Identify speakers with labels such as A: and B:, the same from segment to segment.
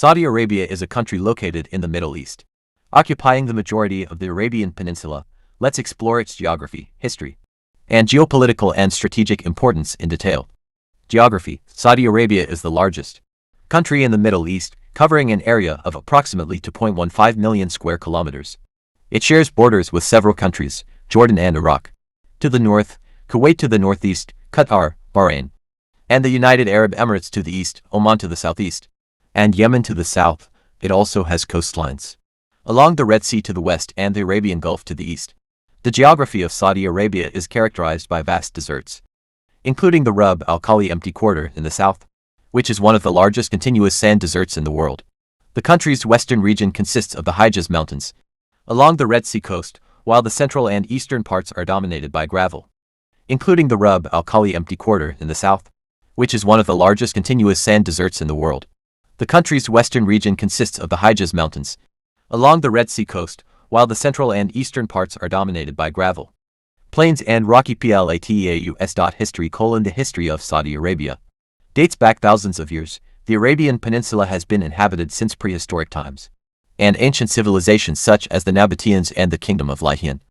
A: Saudi Arabia is a country located in the Middle East, occupying the majority of the Arabian Peninsula. Let's explore its geography, history, and geopolitical and strategic importance in detail. Geography. Saudi Arabia is the largest country in the Middle East, covering an area of approximately 2.15 million square kilometers. It shares borders with several countries, Jordan and Iraq to the north, Kuwait to the northeast, Qatar, Bahrain, and the United Arab Emirates to the east, Oman to the southeast, and Yemen to the south. It also has coastlines along the Red Sea to the west and the Arabian Gulf to the east. The geography of Saudi Arabia is characterized by vast deserts, including the Rub al Khali Empty Quarter in the south, which is one of the largest continuous sand deserts in the world. The country's western region consists of the Hijaz Mountains along the Red Sea coast, while the central and eastern parts are dominated by gravel, including the Rub al Khali Empty Quarter in the south, which is one of the largest continuous sand deserts in the world. The country's western region consists of the Hijaz Mountains along the Red Sea coast, while the central and eastern parts are dominated by gravel, plains and rocky plateaus. History: The history of Saudi Arabia dates back thousands of years. The Arabian Peninsula has been inhabited since prehistoric times, and ancient civilizations such as the Nabateans and the Kingdom of Lyhian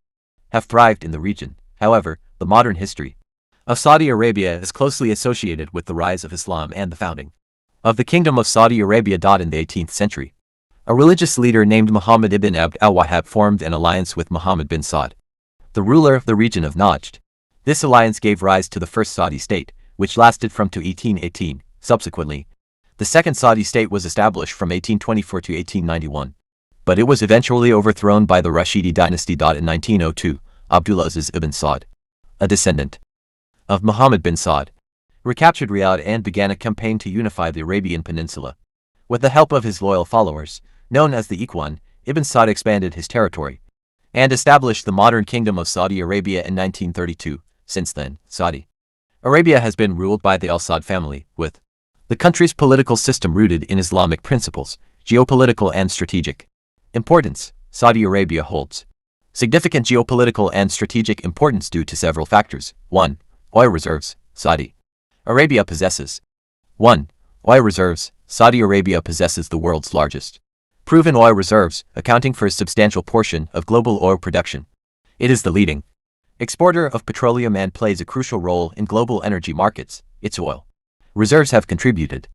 A: have thrived in the region. However, the modern history of Saudi Arabia is closely associated with the rise of Islam and the founding of the Kingdom of Saudi Arabia. In the 18th century, a religious leader named Muhammad ibn Abd al-Wahhab formed an alliance with Muhammad bin Saud, the ruler of the region of Najd. This alliance gave rise to the first Saudi state, which lasted from to 1818. Subsequently, the second Saudi state was established from 1824 to 1891, but it was eventually overthrown by the Rashidi dynasty. In 1902, Abdulaziz ibn Saud, a descendant of Muhammad bin Saud, recaptured Riyadh and began a campaign to unify the Arabian Peninsula. With the help of his loyal followers, known as the Ikhwan, Ibn Saud expanded his territory and established the modern Kingdom of Saudi Arabia in 1932. Since then, Saudi Arabia has been ruled by the Al Saud family, with the country's political system rooted in Islamic principles. Geopolitical and strategic importance. Saudi Arabia holds significant geopolitical and strategic importance due to several factors. 1. Oil reserves. Saudi Arabia possesses 1. Oil reserves. Saudi Arabia possesses the world's largest proven oil reserves, accounting for a substantial portion of global oil production. It is the leading exporter of petroleum and plays a crucial role in global energy markets. Its oil reserves have contributed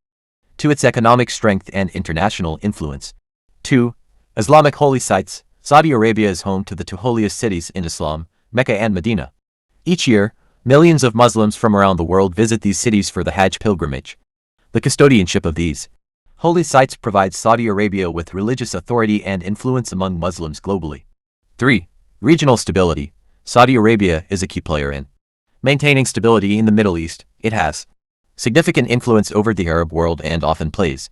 A: to its economic strength and international influence. 2. Islamic holy sites. Saudi Arabia is home to the two holiest cities in Islam, Mecca and Medina. Each year, millions of Muslims from around the world visit these cities for the Hajj pilgrimage. The custodianship of these holy sites provides Saudi Arabia with religious authority and influence among Muslims globally. 3. Regional stability. Saudi Arabia is a key player in maintaining stability in the Middle East. It has significant influence over the Arab world and often plays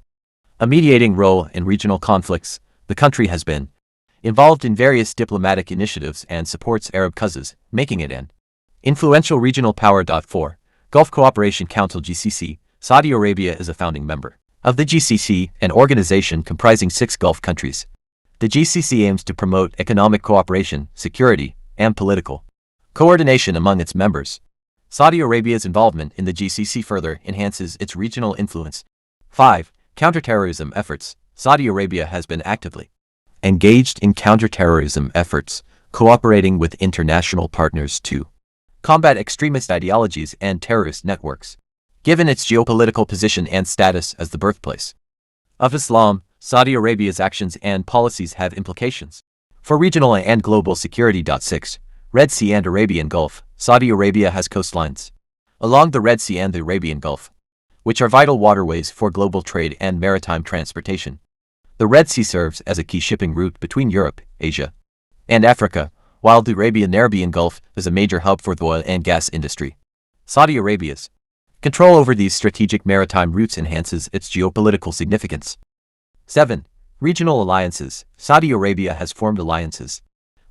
A: a mediating role in regional conflicts. The country has been involved in various diplomatic initiatives and supports Arab causes, making it an influential regional power. 4. Gulf Cooperation Council (GCC). Saudi Arabia is a founding member of the GCC, an organization comprising 6 Gulf countries. The GCC aims to promote economic cooperation, security, and political coordination among its members. Saudi Arabia's involvement in the GCC further enhances its regional influence. 5. Counterterrorism efforts. Saudi Arabia has been actively engaged in counterterrorism efforts, cooperating with international partners to combat extremist ideologies and terrorist networks. Given its geopolitical position and status as the birthplace of Islam, Saudi Arabia's actions and policies have implications for regional and global security. 6. Red Sea and Arabian Gulf. Saudi Arabia has coastlines along the Red Sea and the Arabian Gulf, which are vital waterways for global trade and maritime transportation. The Red Sea serves as a key shipping route between Europe, Asia, and Africa, while the Arabian Gulf is a major hub for the oil and gas industry. Saudi Arabia's control over these strategic maritime routes enhances its geopolitical significance. 7. Regional alliances. Saudi Arabia has formed alliances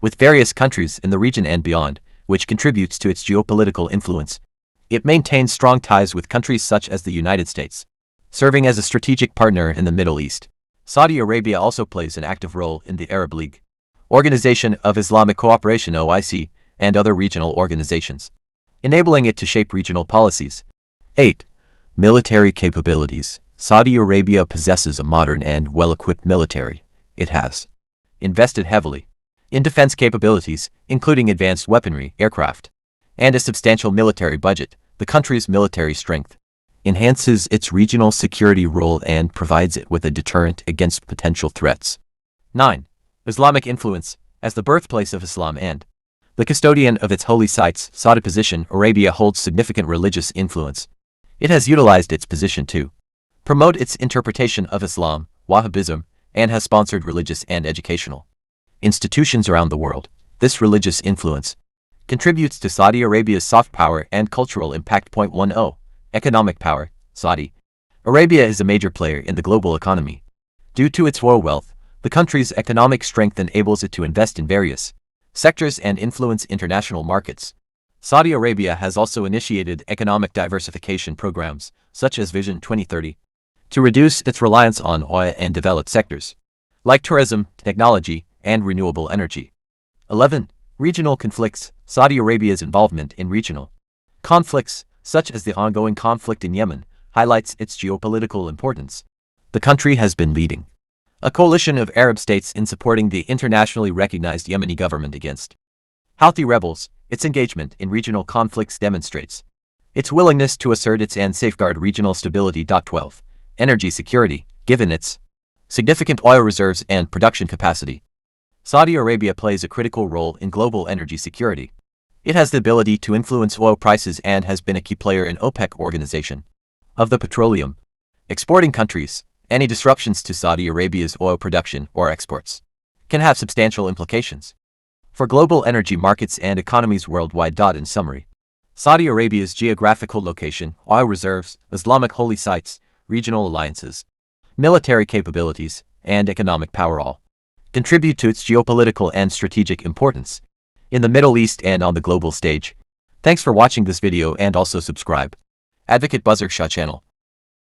A: with various countries in the region and beyond, which contributes to its geopolitical influence. It maintains strong ties with countries such as the United States, serving as a strategic partner in the Middle East. Saudi Arabia also plays an active role in the Arab League, Organization of Islamic Cooperation (OIC), and other regional organizations, enabling it to shape regional policies. 8. Military capabilities. Saudi Arabia possesses a modern and well-equipped military. It has invested heavily in defense capabilities, including advanced weaponry, aircraft, and a substantial military budget. The country's military strength enhances its regional security role and provides it with a deterrent against potential threats. 9. Islamic influence. As the birthplace of Islam and the custodian of its holy sites, Saudi position, Arabia holds significant religious influence. It has utilized its position to promote its interpretation of Islam, Wahhabism, and has sponsored religious and educational institutions around the world. This religious influence contributes to Saudi Arabia's soft power and cultural impact. 10. Economic power. Saudi Arabia is a major player in the global economy. Due to its oil wealth, the country's economic strength enables it to invest in various sectors and influence international markets. Saudi Arabia has also initiated economic diversification programs, such as Vision 2030, to reduce its reliance on oil and develop sectors like tourism, technology, and renewable energy. 11. Regional conflicts. Saudi Arabia's involvement in regional conflicts, such as the ongoing conflict in Yemen, highlights its geopolitical importance. The country has been leading a coalition of Arab states in supporting the internationally recognized Yemeni government against Houthi rebels. Its engagement in regional conflicts demonstrates its willingness to assert its and safeguard regional stability. 12. Energy security. Given its significant oil reserves and production capacity, Saudi Arabia plays a critical role in global energy security. It has the ability to influence oil prices and has been a key player in OPEC organization of the petroleum exporting countries. Any disruptions to Saudi Arabia's oil production or exports can have substantial implications for global energy markets and economies worldwide. In summary, Saudi Arabia's geographical location, oil reserves, Islamic holy sites, regional alliances, military capabilities, and economic power all contribute to its geopolitical and strategic importance in the Middle East and on the global stage. Thanks for watching this video and also subscribe Advocate Buzzer Shah channel.